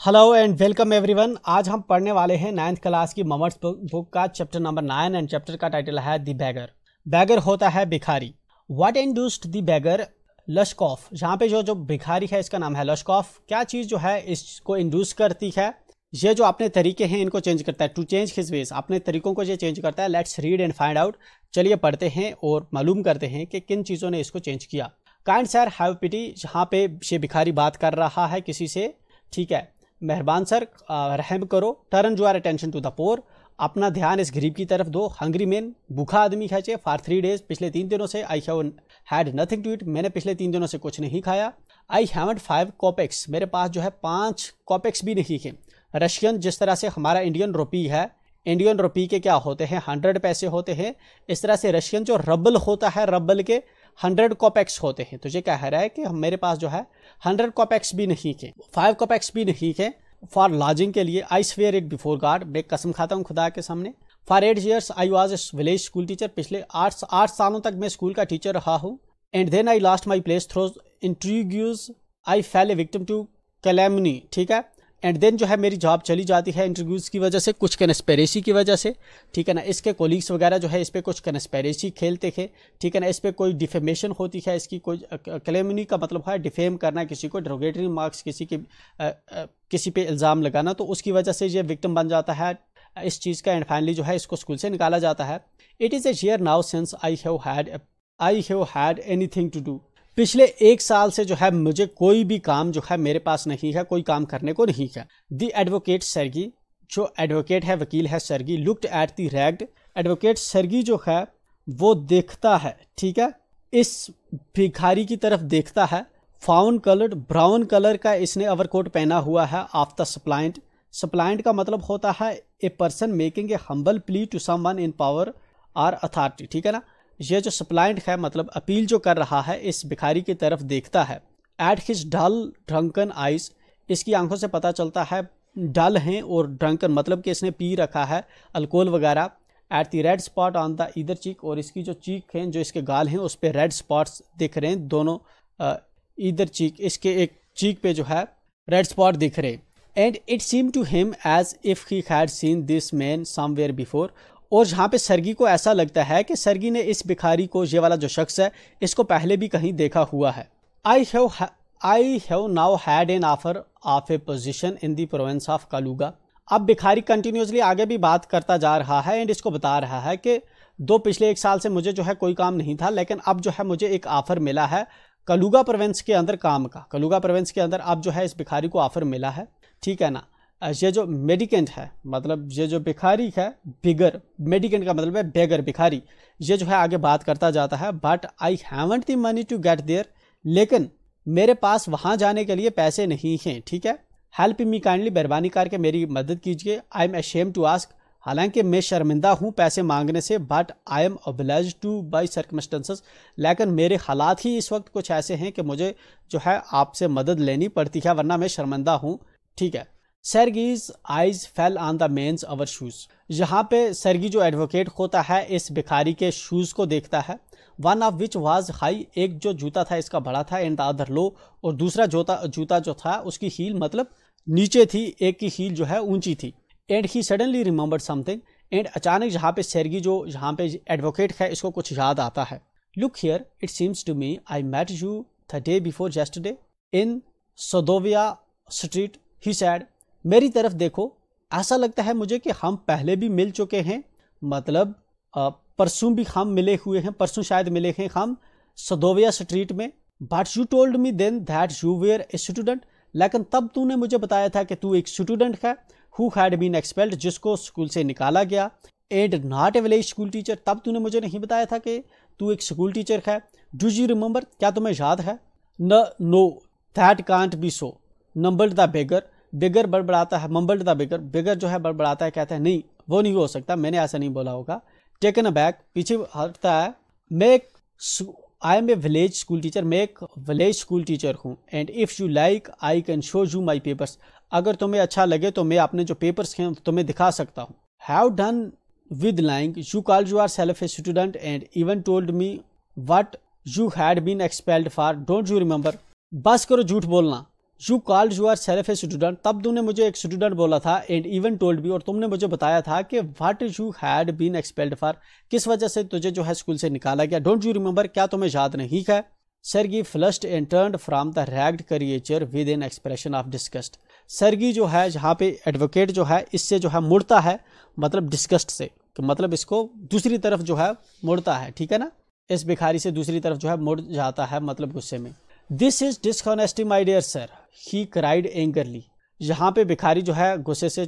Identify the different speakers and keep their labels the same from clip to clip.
Speaker 1: Hello and welcome everyone. आज हम पढ़ने वाले हैं 9th क्लास की मॉमर्स बुक का चैप्टर नंबर 9 एंड चैप्टर का टाइटल है द बैगर। बैगर होता है भिखारी। What induced the beggar Lushkoff. जहाँ पे जो भिखारी है इसका नाम है लशकॉफ। क्या चीज़ जो है इसको इंड्यूस करती है? ये जो अपने तरीके हैं इनको चेंज करता है। टू चेंज हिज वेज, अपने तरीकों को ये चेंज करता है। Let's read and find out. चलिए पढ़ते हैं और मालूम करते हैं कि किन चीज़ों ने इसको चेंज किया। काइंड सर हैव पिटी। जहाँ पे ये भिखारी बात कर रहा है किसी से, ठीक है। मेहरबान सर, रहम करो। Turn your attention to the poor. अपना ध्यान इस गरीब की तरफ दो। हंग्री मैन, भूखा आदमी है। फॉर 3 days, पिछले 3 दिनों से। I have had nothing to eat, मैंने पिछले 3 दिनों से कुछ नहीं खाया। आई हैवंट 5 कॉपेक्स, मेरे पास जो है 5 कॉपेक्स भी नहीं है। रशियन, जिस तरह से हमारा इंडियन रुपी है, इंडियन रुपी के क्या होते हैं 100 पैसे होते हैं, इस तरह से रशियन जो रबल होता है, रबल के 100 कॉपेक्स होते हैं। तो ये कह रहा है कि मेरे पास जो है 100 कॉपेक्स भी नहीं है, 5 कॉपेक्स भी नहीं है। फॉर लॉजिंग के लिए I swear it before God, मैं कसम खाता हूँ खुदा के सामने। For 8 years I was a village school teacher, पिछले 8 सालों तक मैं स्कूल का टीचर रहा हूँ। And then I lost my place through intrigues, I fell a victim to calumny, ठीक है। एंड देन जो है मेरी जॉब चली जाती है इंटरव्यूज़ की वजह से, कुछ कंस्पिरेसी की वजह से, ठीक है ना। इसके कोलीग्स वगैरह जो है इस पर कुछ कंस्पिरेसी खेलते थे, ठीक है ना। इस पर कोई डिफेमेशन होती है, इसकी कोई कैलेमनी का मतलब है डिफेम करना, किसी को डेरोगेटरी मार्क्स, किसी पे इल्ज़ाम लगाना, तो उसकी वजह से ये विक्टिम बन जाता है इस चीज़ का। एंड फाइनली जो है इसको स्कूल से निकाला जाता है। It is a year now since I have had anything to do. पिछले 1 साल से जो है मुझे कोई भी काम जो है मेरे पास नहीं है, कोई काम करने को नहीं है। द एडवोकेट सर्गी, जो एडवोकेट है वकील है Sergei, looked at the ragged. Advocate Sergei जो है वो देखता है, ठीक है, इस भिखारी की तरफ देखता है। फाउन कलर्ड, ब्राउन कलर का इसने ओवरकोट पहना हुआ है। ऑफ द सप्लाइंट, सप्लाइंट का मतलब होता है a person making a humble plea to someone in power और अथॉरिटी, ठीक है ना। ये जो सप्लाइंट है मतलब अपील जो कर रहा है, इस भिखारी की तरफ देखता है। At his dull drunken eyes, इसकी आंखों से पता चलता है डल हैं, और ड्रंकन मतलब कि इसने पी रखा है अल्कोहल वगैरह। At the red spot on the either cheek, और इसकी जो चीक हैं, जो इसके गाल हैं, उस पर रेड स्पॉट्स दिख रहे हैं दोनों। ईदर चीक, इसके एक चीक पे जो है रेड स्पॉट दिख रहे हैं। And it seem to him as if he had seen this man somewhere before, और जहाँ पे सर्गी को ऐसा लगता है कि सर्गी ने इस भिखारी को, ये वाला जो शख्स है, इसको पहले भी कहीं देखा हुआ है। I have now had an offer of a position in the province of Kaluga. अब भिखारी कंटिन्यूसली आगे भी बात करता जा रहा है एंड इसको बता रहा है कि पिछले 1 साल से मुझे जो है कोई काम नहीं था, लेकिन अब जो है मुझे एक ऑफर मिला है कालुगा प्रोविंस के अंदर काम का। कालुगा प्रोविंस के अंदर अब जो है इस भिखारी को ऑफर मिला है, ठीक है ना। ये जो मेडिकेंट है, मतलब ये जो भिखारी है, बिगर, मेडिकेंट का मतलब है बेगर, भिखारी, ये जो है आगे बात करता जाता है। But I haven't the money to get there, लेकिन मेरे पास वहाँ जाने के लिए पैसे नहीं हैं, ठीक है। हेल्प मी काइंडली, मेहरबानी करके मेरी मदद कीजिए। I am ashamed to ask, हालांकि मैं शर्मिंदा हूँ पैसे मांगने से। But I am obliged to by circumstances, लेकिन मेरे हालात ही इस वक्त कुछ ऐसे हैं कि मुझे जो है आपसे मदद लेनी पड़ती है, वरना मैं शर्मिंदा हूँ, ठीक है। Sergei's eyes fell on the man's overshoes, यहाँ पे सर्गी जो एडवोकेट होता है इस भिखारी के शूज को देखता है। One of which was high, एक जो जूता था इसका बड़ा था। एंड द अदर लो, और दूसरा जूता जो था उसकी हील मतलब नीचे थी, एक की हील जो है ऊंची थी। And he suddenly remembered something, and अचानक यहाँ पे सर्गी जो यहाँ पे एडवोकेट है इसको कुछ याद आता है। Look here, it seems to me I met you the day before yesterday in Sadovaya street, he said. मेरी तरफ देखो, ऐसा लगता है मुझे कि हम पहले भी मिल चुके हैं, मतलब परसों भी हम मिले हुए हैं, परसों शायद मिले हैं हम सदोविया स्ट्रीट में। But you told me then that you were a student, लेकिन तब तूने मुझे बताया था कि तू एक स्टूडेंट है। हु हैड बीन एक्सपेल्ड, जिसको स्कूल से निकाला गया। And not a village school teacher, तब तूने मुझे नहीं बताया था कि तू एक स्कूल टीचर है। डू यू रिमेंबर, क्या तुम्हें याद है? No that can't be so, mumbled the beggar, beggar बड़बड़ाता है, मम्बल्ड द बेगर, बेगर जो है बड़बड़ाता है, कहता है नहीं वो नहीं हो सकता, मैंने ऐसा नहीं बोला होगा। टेकन अ बैक, पीछे हटता है। I am a village school teacher, मैं एक विलेज स्कूल टीचर हूँ। And if you like I can show you my papers, अगर तुम्हें अच्छा लगे तो मैं अपने जो पेपर्स हैं तुम्हें दिखा सकता हूँ। Have done with lying, you called yourself a student and even told me what you had been expelled for, don't you remember. बस करो झूठ बोलना, you called yourself a student, तब तूने मुझे एक स्टूडेंट बोला था, एंड इवन टोल्ड मी, और तुमने मुझे बताया था कि what you had been expelled for, किस वजह से तुझे जो है स्कूल से निकाला गया। डोंट यू रिमेंबर, क्या तुम्हें याद नहीं है। Sergei flushed and turned from the ragged creature with an expression of disgust. Sergei जो है यहाँ पे एडवोकेट जो है इससे जो है मुड़ता है, मतलब डिस्गस्ट से, मतलब इसको दूसरी तरफ जो है मुड़ता है, ठीक है ना, इस भिखारी से दूसरी तरफ जो है मुड़ जाता है, मतलब गुस्से में। This is dishonesty my dear sir, he cried angrily. यहाँ पे भिखारी जो है गुस्से से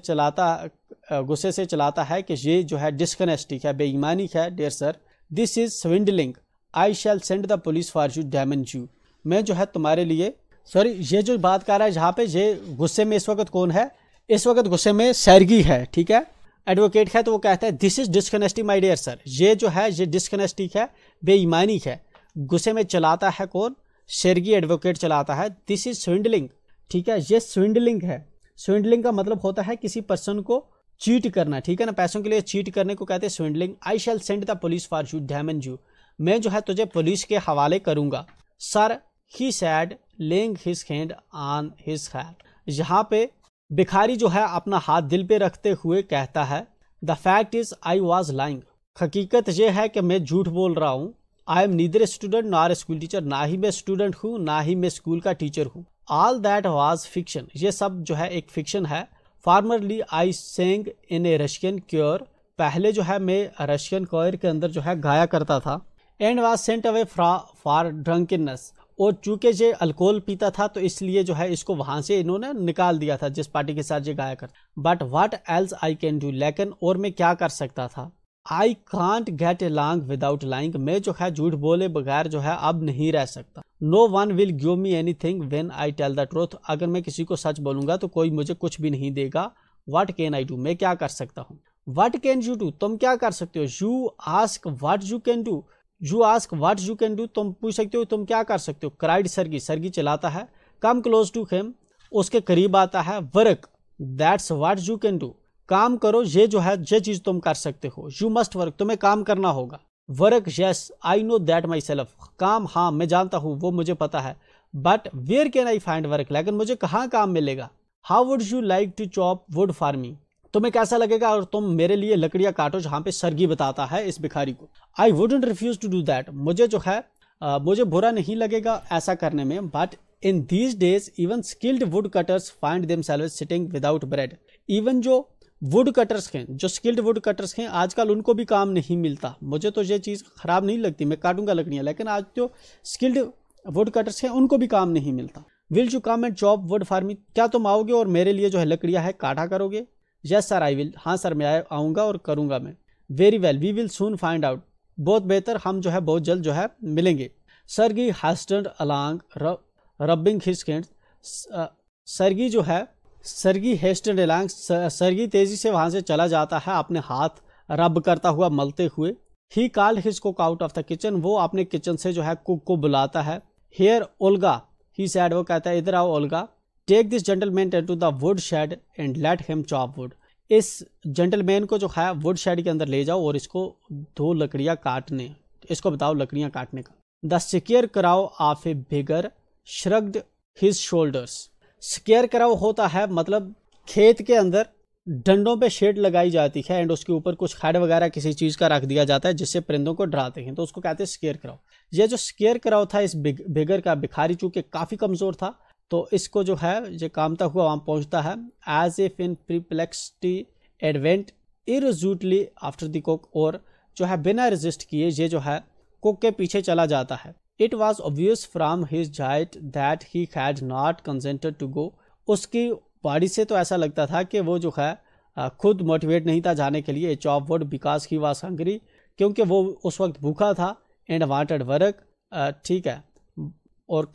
Speaker 1: चलाता है कि ये जो है डिसऑनेस्टी है, बेईमानी है dear sir. This is swindling, I shall send the police for you damage you. मैं जो है तुम्हारे लिए, सॉरी, ये जो बात कर रहा है यहाँ पे, ये गुस्से में इस वक्त कौन है, इस वक्त गुस्से में सर्गी है, ठीक है, एडवोकेट है, तो वो कहता है this is dishonesty my dear sir, ये जो है ये डिसऑनेस्टी है, बेईमानी है। गुस्से में चलाता है कौन, सर्गी एडवोकेट चलाता है। दिस इज स्विंडलिंग, ठीक है, ये स्विंडलिंग है। स्विंडलिंग का मतलब होता है किसी पर्सन को चीट करना, ठीक है ना, पैसों के लिए चीट करने को कहते हैं swindling. I shall send the police for you damage you, मैं जो है तुझे पुलिस के हवाले करूंगा। Sir, he said laying his hand on his heart. यहाँ पे भिखारी जो है अपना हाथ दिल पे रखते हुए कहता है, the fact is I was lying, हकीकत यह है कि मैं झूठ बोल रहा हूँ। I am neither student nor school teacher, ना ही मैं स्टूडेंट हूँ ना ही मैं स्कूल का टीचर हूँ। ऑल दैट वॉज फिक्शन, ये सब जो है एक फिक्शन है। फॉर्मरली आई सेंग इन ए रशियन क्योर, पहले जो है मैं रशियन क्योर के अंदर जो है गाया करता था। And was sent away for drunkenness, और चूंकि ये अल्कोहल पीता था तो इसलिए जो है इसको वहां से इन्होंने निकाल दिया था जिस पार्टी के साथ ये गाया कर। But what else I can do, लेकिन और मैं क्या कर सकता था। I can't get along without lying, मैं जो है झूठ बोले बगैर जो है अब नहीं रह सकता। No one will give me anything when I tell the truth, अगर मैं किसी को सच बोलूंगा तो कोई मुझे कुछ भी नहीं देगा। व्हाट कैन आई डू, मैं क्या कर सकता हूँ। व्हाट कैन यू डू, तुम क्या कर सकते हो। You ask what you can do, you ask what you can do, तुम पूछ सकते हो तुम क्या कर सकते हो। क्राइड सर्गी, सर्गी चलाता है। कम क्लोज टू हिम, उसके करीब आता है। Work, that's what you can do, काम करो, ये जो है ये चीज तुम कर सकते हो। यू मस्ट वर्क, तुम्हें काम करना होगा। Work, yes I know that myself, काम हाँ मैं जानता हूँ, वो मुझे पता है। But where can I find work, लेकिन मुझे कहाँ काम मिलेगा। How would you like to chop wood for me, तुम्हें कैसा लगेगा और तुम मेरे लिए लकड़ियां काटो, जहां पे सर्गी बताता है इस भिखारी को। I wouldn't refuse to do that, मुझे जो है मुझे बुरा नहीं लगेगा ऐसा करने में। But in these days even skilled would cutters find themselves sitting without bread, even जो वुड कटर्स हैं, जो स्किल्ड वुड कटर्स हैं, आजकल उनको भी काम नहीं मिलता। मुझे तो ये चीज़ खराब नहीं लगती, मैं काटूंगा लकड़ियाँ, लेकिन आज जो स्किल्ड वुड कटर्स हैं उनको भी काम नहीं मिलता। Will you come and chop wood for मी, क्या तुम आओगे और मेरे लिए जो है लकड़ियाँ है काटा करोगे। यस सर आई विल, हाँ सर मैं आऊँगा और करूँगा मैं। Very well, we will soon find out, बहुत बेहतर, हम जो है बहुत जल्द जो है मिलेंगे। सर्गी हास्टर्ड अलांग रबिंग हिज हैंड्स, सर्गी जो है सर्गी हेस्टेड अलांग, सर्गी तेजी से वहां से चला जाता है अपने हाथ रब करता हुआ मलते हुए। He called his cook out of the kitchen, वो अपने किचन से जो है कुक को बुलाता है। हियर ओल्गा, ही सैड, वो कहता है इधर आओ Olga. Take this gentleman to the wood shed and let him chop wood, इस जेंटलमैन को जो है वुड शेड के अंदर ले जाओ और इसको दो लकड़ियां काटने, इसको बताओ लकड़ियां काटने का। The scarecrow of a beggar shrugged his shoulders, scarecrow होता है मतलब खेत के अंदर डंडों पे शेड लगाई जाती है एंड उसके ऊपर कुछ हेड वगैरह किसी चीज का रख दिया जाता है जिससे परिंदों को डराते हैं, तो उसको कहते हैं स्केयर क्राउ। ये जो स्केयर क्राउ था इस बिगर का, भिखारी चूंकि काफी कमजोर था तो इसको जो है ये कामता हुआ वहां पहुंचता है। As if in perplexity it went irresolutely after the cook, और जो है बिना रेजिस्ट किए ये जो है कुक के पीछे चला जाता है। It was obvious from his gait that he had not consented to go, उसकी बॉडी से तो ऐसा लगता था कि वो जो है खुद मोटिवेट नहीं था जाने के लिए। Chop wood because he was hungry, क्योंकि वो उस वक्त भूखा था। एंड वांटेड वर्क, ठीक है, और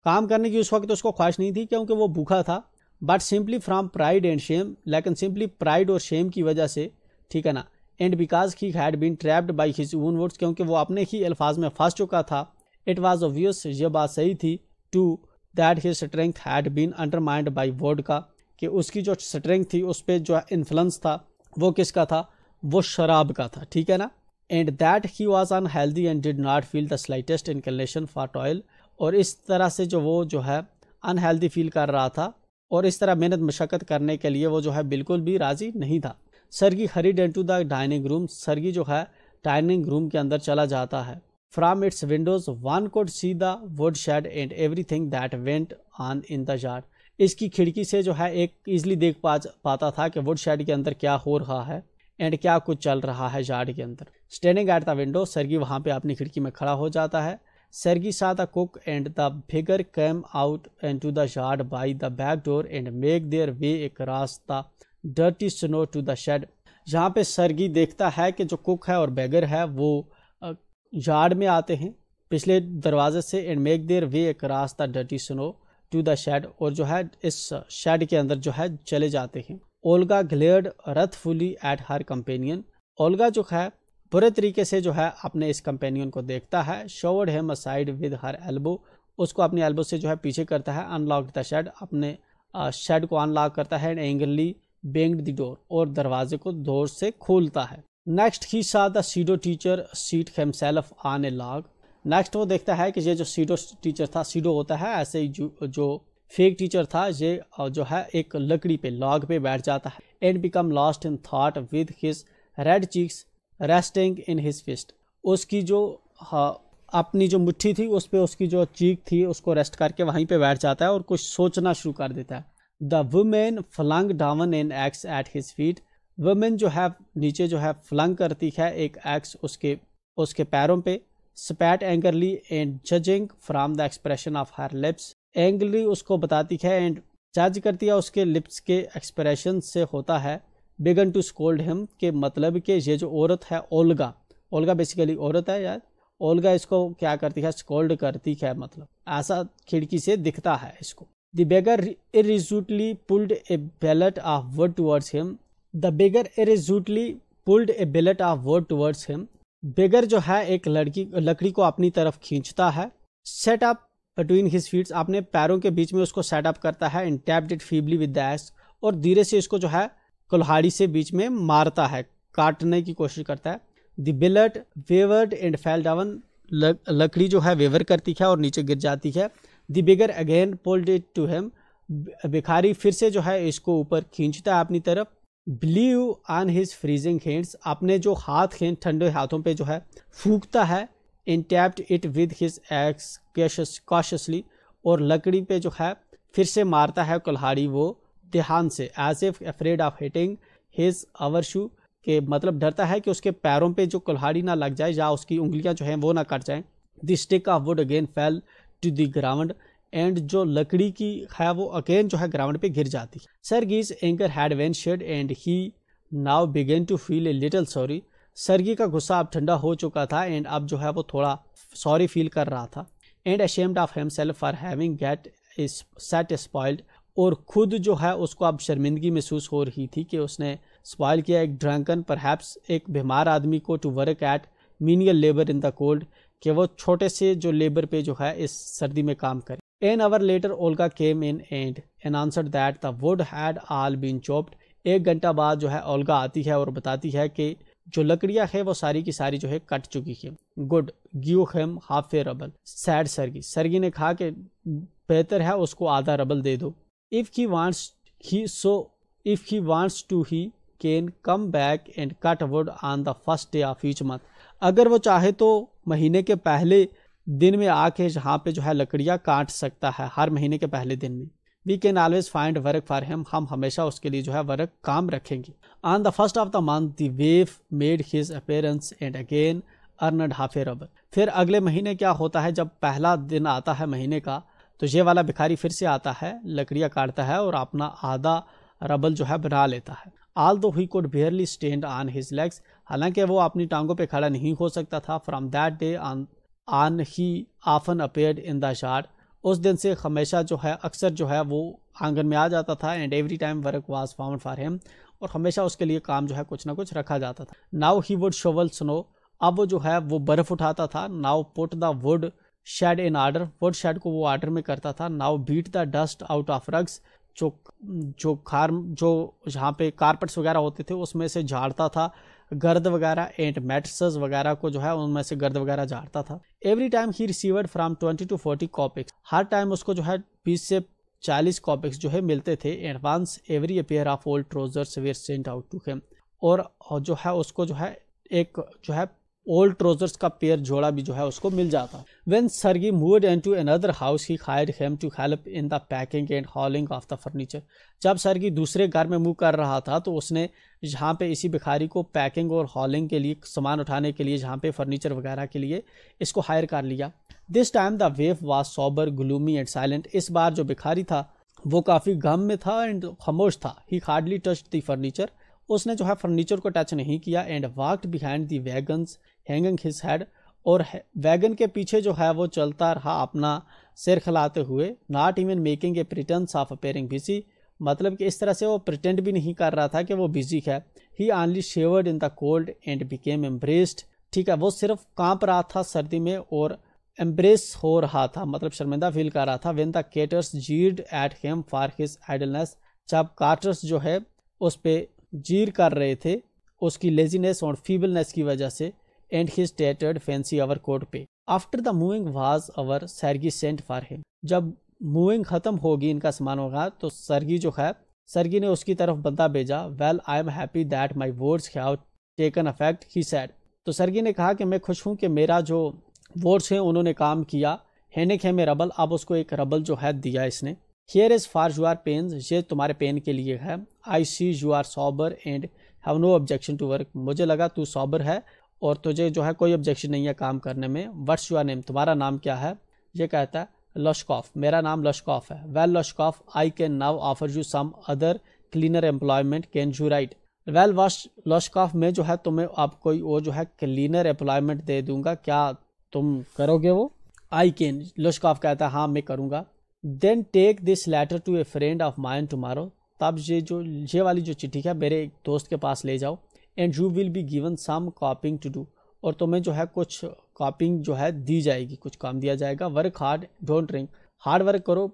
Speaker 1: काम करने की उस वक्त उसको ख्वाहिश नहीं थी क्योंकि वो भूखा था। But simply from pride and shame, लेकिन सिंपली प्राइड और शेम की वजह से, ठीक है ना। And because he had been trapped by his own words, क्योंकि वो अपने ही अल्फाज में फंस चुका था। इट वॉज ऑब्वियस, ये बात सही थी, to that his strength had been undermined by vodka, कि उसकी जो स्ट्रेंथ थी उस पर जो इन्फ्लुएंस था वो किसका था, वो शराब का था, ठीक है ना। And that he was unhealthy and did not feel the slightest inclination for toil, और इस तरह से जो वो जो है अनहेल्दी फील कर रहा था और इस तरह मेहनत मशक्क़त करने के लिए वो जो है बिल्कुल भी राज़ी नहीं था। Sergei hurried into the dining room, Sergei जो है डाइनिंग रूम के अंदर चला जाता है। From its windows one could see the wood shed and everything that went on in the yard. इसकी खिड़की से जो है एक इजली देख पाता था कि वुड शेड के अंदर क्या हो रहा है एंड क्या कुछ चल रहा है यार्ड के अंदर। स्टैंडिंग एट द विंडो, सर्गी वहां पे अपनी खिड़की में खड़ा हो जाता है। सर्गी saw the cook and the beggar came out into the yard by the back door and make their way across the dirty snow to the shed। जहाँ पे सर्गी देखता है कि जो कुक है और बेगर है वो यार्ड में आते हैं पिछले दरवाजे से, and make their way across the dirty snow to the shed, और जो है इस शेड के अंदर जो है चले जाते हैं। Olga glared wrathfully at her companion, Olga जो है बुरे तरीके से जो है अपने इस कंपेनियन को देखता है। Shoved him aside with her elbow, उसको अपनी एल्बो से जो है पीछे करता है। अनलॉक्ड द शेड, अपने शेड को अनलॉक करता है। And angrily banged the door, और दरवाजे को जोर से खोलता है। Next he saw the pseudo teacher seat himself on a log, next वो देखता है कि ये जो सीडो टीचर था, सीडो होता है ऐसे ही जो फेक टीचर था, ये जो है एक लकड़ी पे लॉग पे बैठ जाता है। And become lost in thought with his red cheeks resting in his fist, उसकी जो अपनी जो मुट्ठी थी उस पे उसकी जो चीक थी उसको रेस्ट करके वहीं पे बैठ जाता है और कुछ सोचना शुरू कर देता है। The woman flung down an axe at his feet, woman जो है नीचे जो है फ्लंग करती है एक एक्स उसके पैरों पे। Spat angrily and judging from the expression of her lips, angrily उसको बताती है एंड जज करती है उसके लिप्स के एक्सप्रेशन से होता है। बिगन टू स्कोल्ड हिम, के मतलब कि ये जो औरत है ओल्गा, ओल्गा बेसिकली औरत है यार, ओल्गा इसको क्या करती है, स्कोल्ड करती है, मतलब ऐसा खिड़की से दिखता है इसको। The beggar irresolutely pulled a billet of wood towards him, the beggar irresolutely pulled a billet of wood towards him, beggar जो है एक लकड़ी को अपनी तरफ खींचता है। Set up between his feets, अपने पैरों के बीच में उसको सेट अप करता है। And tapped it feebly with the x, और धीरे से इसको जो है कुल्हाड़ी से बीच में मारता है, काटने की कोशिश करता है। The billet wavered and fell down, लकड़ी जो है वेवर करती है और नीचे गिर जाती है। The beggar again pulled it to him, भिखारी फिर से जो है इसको ऊपर खींचता है अपनी तरफ। ब्लीव ऑन हिज फ्रीजिंग हैंड्स, अपने जो हाथ हैं ठंडे हाथों पे जो है फूंकता है। In tapped it with his axe cautiously, और लकड़ी पे जो है फिर से मारता है कुल्हाड़ी वो ध्यान से। As if afraid of hitting his overshoe, के मतलब डरता है कि उसके पैरों पे जो कुल्हाड़ी ना लग जाए या उसकी उंगलियां जो हैं वो ना कट जाएं। The stick of wood again fell to the ground, and जो लकड़ी की है वो अगेन जो है ग्राउंड पे गिर जाती है। Sergei's anger had vanished and he now began to feel a little sorry, Sergei का गुस्सा अब ठंडा हो चुका था एंड अब जो है वो थोड़ा सॉरी फील कर रहा था। And ashamed of himself for having get is set spoiled, और खुद जो है उसको अब शर्मिंदगी महसूस हो रही थी कि उसने स्पॉइल किया एक ड्रंकन परहैप्स एक बीमार आदमी को to work at menial labour in the cold, कि वो छोटे से जो लेबर पे जो है इस सर्दी में काम करे। An hour later Olga came in and announced that the wood had all been chopped, एक घंटा बाद जो है ओल्गा आती है और बताती है कि जो लकड़ियां है वो सारी की सारी जो है कट चुकी है। गुड गिव हिम हाफ ए रबल, सैड सर्गी, सर्गी ने कहा कि बेहतर है उसको आधा रबल दे दो। If he wants to he can come back and cut wood on the first day of each month, अगर वो चाहे तो महीने के पहले दिन में आके यहाँ पे जो है लकड़ियाँ काट सकता है, हर महीने के पहले दिन में। We can always find work for him, हम हमेशा उसके लिए जो है वर्क काम रखेंगे। On the first of the month the waif made his appearance and again earned half a ruble, फिर अगले महीने क्या होता है, जब पहला दिन आता है महीने का तो ये वाला भिखारी फिर से आता है, लकड़ियाँ काटता है और अपना आधा रबल जो है बना लेता है। Although he could barely stand on his legs, हालांकि वो अपनी टांगों पे खड़ा नहीं हो सकता था। From that day on he often appeared in the yard, उस दिन से हमेशा जो है अक्सर जो है वो आंगन में आ जाता था। And every time work was found for him, और हमेशा उसके लिए काम जो है कुछ ना कुछ रखा जाता था। Now he would shovel snow, अब वो जो है वो बर्फ उठाता था। Now put the wood shed in order, wood shed को वो आर्डर में करता था। Now beat the dust out of rugs, जो जहाँ पे कारपेट्स वगैरह होते थे उसमें से झाड़ता था गर्द वगैरह, एंड मैट्रेसेस वगैरह को जो है उनमें से गर्द वगैरह झाड़ता था। Every time he received from 20 to 40 kopecks, हर टाइम उसको जो है 20 से 40 कॉपिक्स जो है मिलते थे। And once every pair of old trousers were sent out to him, और जो है उसको जो है एक जो है ओल्ड ट्राउजर्स का पेयर जोड़ा भी जो है उसको मिल जाता। When Sergey moved into another house, he hired him to help in the packing and hauling of the furniture. जब सरगी दूसरे घर में मूव कर रहा था तो उसने जहाँ पे इसी भिखारी को पैकिंग और हॉलिंग के लिए, सामान उठाने के लिए, जहाँ पे फर्नीचर वगैरह के लिए इसको हायर कर लिया। This time the wave was sober, gloomy and silent. इस बार जो भिखारी था वो काफ़ी गम में था एंड खामोश था। ही हार्डली टच्ड द फर्नीचर, उसने जो है फर्नीचर को टच नहीं किया। And walked behind the wagons hanging his head, और वैगन के पीछे जो है वो चलता रहा अपना सिर खिलाते हुए। Not even making a pretence of appearing busy, मतलब कि इस तरह से वो प्रिटेंड भी नहीं कर रहा था कि वो बिजी है। He only shivered in the cold and became embarrassed, ठीक है, वो सिर्फ कांप रहा था सर्दी में और एम्ब्रेस हो रहा था, मतलब शर्मिंदा फील कर रहा था। When the carters jeered at him for his idleness, जब कार्टर्स जो है उस पे जीर कर रहे थे उसकी लेजीनेस और फीबलनेस की वजह से। And his tattered fancy overcoat पे। After the moving was over Sergei sent for him, जब मूविंग खत्म होगी, इनका सामान होगा, तो सरगी ने उसकी तरफ बंदा भेजा। Well I am happy that my words have taken affect, he said. तो सरगी ने कहा कि मैं खुश हूँ कि मेरा जो वर्ड्स हैं उन्होंने काम किया। हैनिक है में रबल, अब उसको एक रबल जो है दिया इसने। Here is for your pains, ये तुम्हारे पेन के लिए है। I see you are sober and have no objection to work, मुझे लगा तू सॉबर है और तुझे जो है कोई ऑब्जेक्शन नहीं है काम करने में। व्हाट्स योर नेम, तुम्हारा नाम क्या है? ये कहता है लश्कॉफ, मेरा नाम लश्कॉफ है। Well Lushkoff, I can now offer you some other cleaner employment, can you write? Well Lushkoff, मैं जो है तुम्हें अब कोई और जो है क्लीनर एम्प्लॉयमेंट दे दूंगा, क्या तुम करोगे वो? आई कैन, लश्कॉफ कहता है हाँ मैं करूँगा। Then take this letter to a friend of mine tomorrow, तब ये वाली जो चिट्ठी है मेरे एक दोस्त के पास ले जाओ। And you will be given some copying to do, और तुम्हें जो है कुछ कॉपिंग जो है दी जाएगी, कुछ काम दिया जाएगा। Work hard, don't drink, hard work करो,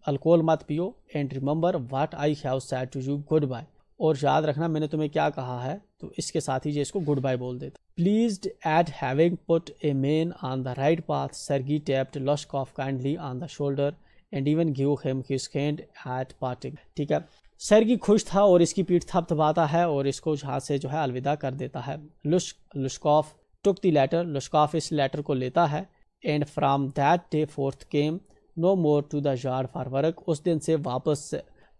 Speaker 1: अल्कोहल मत पियो। And remember what I have said to you, goodbye, और याद रखना मैंने तुम्हें क्या कहा है। तो इसके साथ ही ये इसको गुड बाय बोल देते। Pleased at having put a man on the right path, Sergei tapped Lushkoff kindly on the shoulder and even give him his hand at parting, ठीक है। सरगी खुश था और इसकी पीठ थपथपाता है और इसको यहाँ से जो है अलविदा कर देता है। लश्कॉफ टुक द लेटर, लश्कॉफ इस लेटर को लेता है। And from that day forth came no more to the yard for work, उस दिन से वापस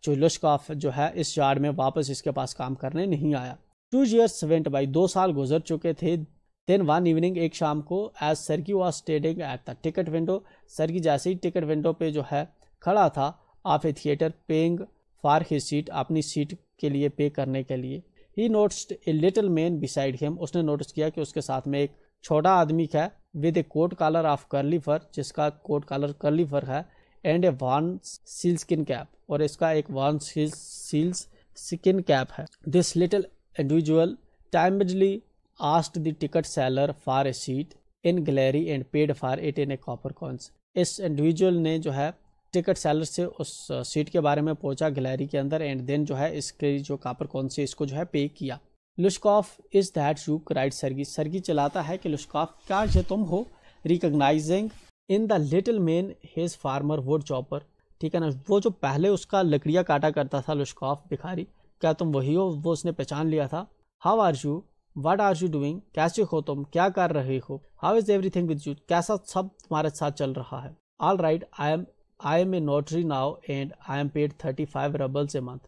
Speaker 1: जो लश्कॉफ जो है इस यार्ड में वापस इसके पास काम करने नहीं आया। 2 years वेंट बाई, 2 साल गुजर चुके थे। देन वन इवनिंग, एक शाम को, as Sergei was standing at the ticket window, Sergei जैसे ही टिकट विंडो पे जो है खड़ा था, of a theatre paying for his seat, अपनी सीट के लिए पे करने के लिए। He noticed a little man beside him, उसने नोटिस किया कि उसके साथ में एक छोटा आदमी है with a coat collar of curly fur, जिसका कोट कॉलर कर्ली फर है। And A one seal skin cap, और इसका एक वन सील स्किन कैप है। This little individual timidly asked the ticket seller for a seat in gallery and paid for it in a copper coins. इस individual ने जो है ticket seller से उस सीट के बारे में पूछा गैलरी के अंदर, एंड देन जो है इसके जो कॉपर कॉइन से इसको जो है पे किया। Lushkoff, is that you, cried Sergei, Sergei चलाता है कि लश्कॉफ क्या ये तुम हो? Recognising in the little man his former wood chopper, ठीक है ना, वो जो पहले उसका लकड़ियाँ काटा करता था लश्कॉफ भिखारी, क्या तुम वही हो? वो उसने पहचान लिया था। How are you, what are you doing, कैसे हो तुम, क्या कर रहे हो? How is everything with you, कैसा सब तुम्हारे साथ चल रहा है? All right, I am a notary now and I am paid 35 roubles a month.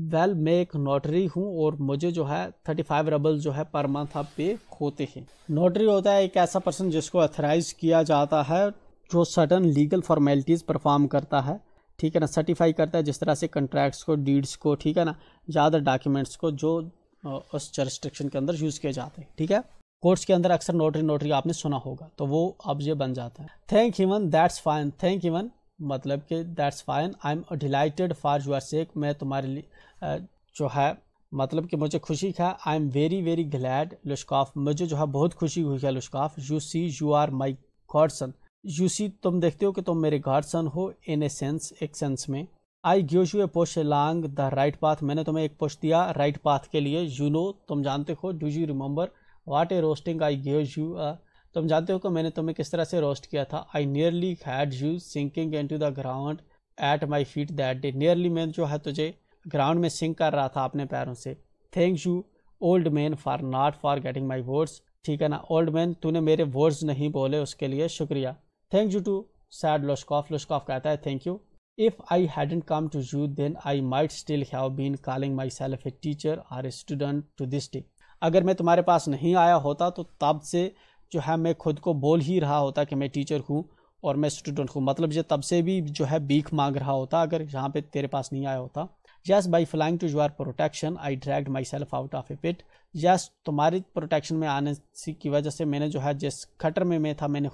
Speaker 1: Well, मैं एक नोटरी हूँ और मुझे जो है 35 रबल जो है पर मंथ आप पे होते हैं। नोटरी होता है एक ऐसा पर्सन जिसको अथराइज किया जाता है, जो सर्टन लीगल फॉर्मेलिटीज़ परफॉर्म करता है, ठीक है ना, सर्टिफाई करता है जिस तरह से कंट्रैक्ट्स को, डीड्स को, ठीक है ना, ज़्यादा डॉक्यूमेंट्स को जो उस जरिस्ट्रिक्शन के अंदर यूज़ किए जाते हैं, ठीक है। कोर्ट्स के अंदर अक्सर नोटरी आपने सुना होगा, तो वो अब ये बन जाता है। Thank heaven, that's fine, thank heaven मतलब कि that's fine, I am delighted for your sake, मैं तुम्हारे लिए जो है मतलब कि मुझे खुशी है। I am very very glad Lushkoff, मुझे जो है बहुत खुशी हुई है Lushkoff. You see you are my godson, you see तुम देखते हो कि तुम मेरे गॉडसन हो, इन ए सेंस, एक सेंस में। I give U A push along the right path, मैंने तुम्हें एक पुश दिया राइट पाथ के लिए। यू नो, तुम जानते हो। Do you remember what A roasting I give you, तुम जानते हो कि मैंने तुम्हें किस तरह से रोस्ट किया था। I nearly had you sinking into the ground at my feet that day, nearly मैं जो है तुझे ग्राउंड में सिंक कर रहा था अपने पैरों से। Thank you old man for not for getting my words, ठीक है ना। ओल्ड मैन, तूने मेरे वर्ड्स नहीं बोले, उसके लिए शुक्रिया। Thank you too said Lushkoff, Lushkoff कहता है thank you. If I hadn't come to you then I might still have been calling myself a teacher or a student to this day, अगर मैं तुम्हारे पास नहीं आया होता तो तब से जो है मैं खुद को बोल ही रहा होता कि मैं टीचर हूँ और मैं स्टूडेंट हूँ, मतलब ये तब से भी जो है भीख मांग रहा होता अगर यहाँ पे तेरे पास नहीं आया होता। Yes by flying to your protection I dragged myself out of a pit, yes तुम्हारी प्रोटेक्शन में आने की वजह से मैंने जो है जिस खटर में मैं था मैंने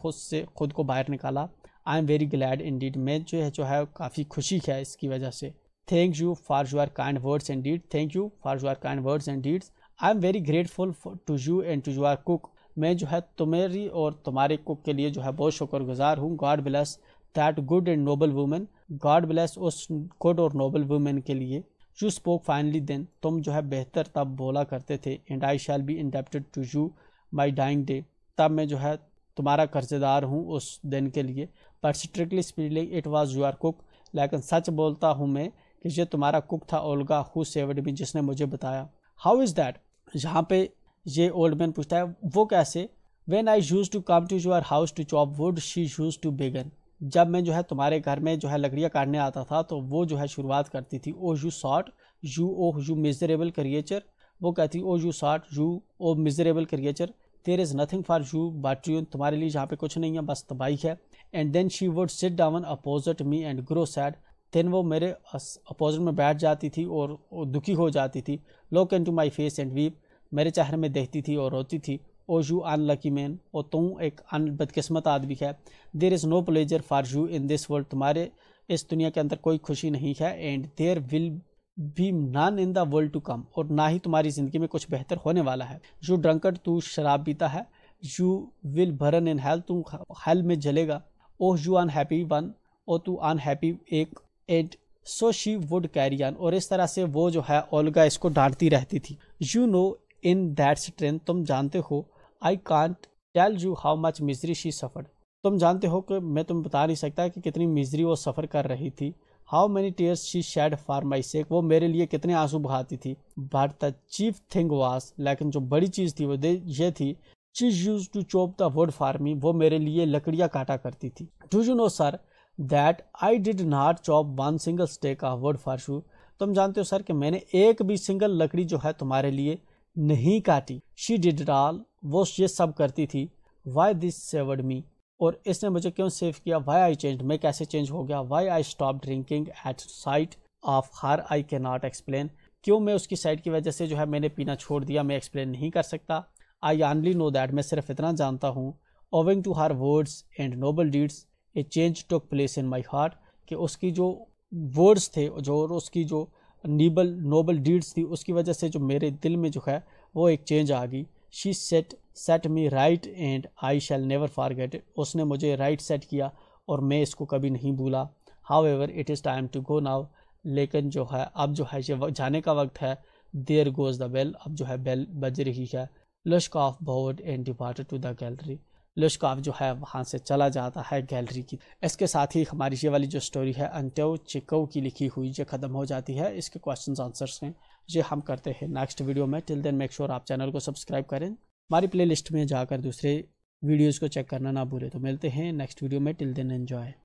Speaker 1: खुद को बाहर निकाला। I am very glad indeed, मैं जो है काफ़ी खुशी है इसकी वजह से। Thank you for your kind words and deed, thank you for your kind words and deeds. I am very grateful to you and to your cook, मैं जो है तुम्हारी और तुम्हारे कुक के लिए जो है बहुत शुक्रगुजार हूँ। God bless that good and noble woman, God bless उस गुड और नोबल वुमेन के लिए। यू स्पोक फाइनली देन, तुम जो है बेहतर तब बोला करते थे। And I shall be indebted to you my dying day, तब मैं जो है तुम्हारा कर्जदार हूँ उस दिन के लिए। But strictly speaking it was your cook, लेकिन सच बोलता हूँ मैं कि ये तुम्हारा कुक था ओल्गा हु सेव्ड मी, जिसने मुझे बताया। हाउ इज़ दैट, यहाँ पे ये ओल्ड मैन पूछता है वो कैसे। When I use to come to your house to chop wood she use to begin, जब मैं जो है तुम्हारे घर में जो है लकड़ियाँ काटने आता था तो वो जो है शुरुआत करती थी। Oh you sot you, oh you miserable creature, वो कहती oh you sot you, oh miserable creature, there is nothing for you but you, तुम्हारे लिए यहाँ पे कुछ नहीं है बस तबाही है। And then she would sit down opposite me and grow sad, then वो मेरे अपोजिट में बैठ जाती थी और दुखी हो जाती थी। Look into my face and weep, मेरे चेहरे में देखती थी और रोती थी। ओ यू अनलकी मैन, और तुम एक बदकिस्मत आदमी है। There is no pleasure for you in this world, तुम्हारे इस दुनिया के अंदर कोई खुशी नहीं है। And there will be none in the world to come, और ना ही तुम्हारी ज़िंदगी में कुछ बेहतर होने वाला है। यू ड्रंकर्ड, तू शराब पीता है। You will burn in hell, तू हेल में जलेगा। ओह यू अनहैप्पी वन, ओ तू अनहैप्पी एक। And so she would carry on, और इस तरह से वो जो है ओल्गा इसको डांटती रहती थी। You know in that strength, तुम जानते हो। I can't tell you how much misery she suffered, तुम जानते हो कि मैं तुम्हें बता नहीं सकता कि कितनी मिजरी वो सफ़र कर रही थी। How many tears she shed for my sake, वो मेरे लिए कितने आंसू बहाती थी। But the chief thing was, लेकिन जो बड़ी चीज़ थी वो ये थी, she use to chop the wood for me, वो मेरे लिए लकड़ियाँ काटा करती थी। Do you know sir that I did not chop one single stick of wood for you, तुम जानते हो सर कि मैंने एक भी सिंगल लकड़ी जो है तुम्हारे लिए नहीं काटी। शी डिड ऑल, वो ये सब करती थी। वाई दिस सेवर्ड मी, और इसने मुझे क्यों सेव किया। वाई आई चेंज, मैं कैसे चेंज हो गया। Why I stop drinking at sight of her I can not explain, क्यों मैं उसकी साइड की वजह से जो है मैंने पीना छोड़ दिया, मैं एक्सप्लेन नहीं कर सकता। आई ओनली नो दैट, मैं सिर्फ इतना जानता हूँ। Owing to her words and noble deeds a change took place in my heart, कि उसकी जो वर्ड्स थे, जो उसकी जो नोबल डीड्स थी, उसकी वजह से जो मेरे दिल में जो है वो एक चेंज आ गई। She said me right and I shell never forget it, उसने मुझे राइट सेट किया और मैं इसको कभी नहीं भूला। However it is time to go now, लेकिन जो है अब जो है ये जाने का वक्त है। देयर गोज द बेल, अब जो है बेल बज रही है। Lushkoff bowed and departed to the gallery, Lushkoff जो है वहाँ से चला जाता है गैलरी की। इसके साथ ही हमारी ये वाली जो स्टोरी है अंटेव चिको की लिखी हुई ये ख़त्म हो जाती है। इसके क्वेश्चंस आंसर्स हैं ये हम करते हैं नेक्स्ट वीडियो में। टिल देन मेक श्योर आप चैनल को सब्सक्राइब करें, हमारी प्लेलिस्ट में जाकर दूसरे वीडियोज़ को चेक करना ना भूलें। तो मिलते हैं नेक्स्ट वीडियो में, टिल देन एंजॉय।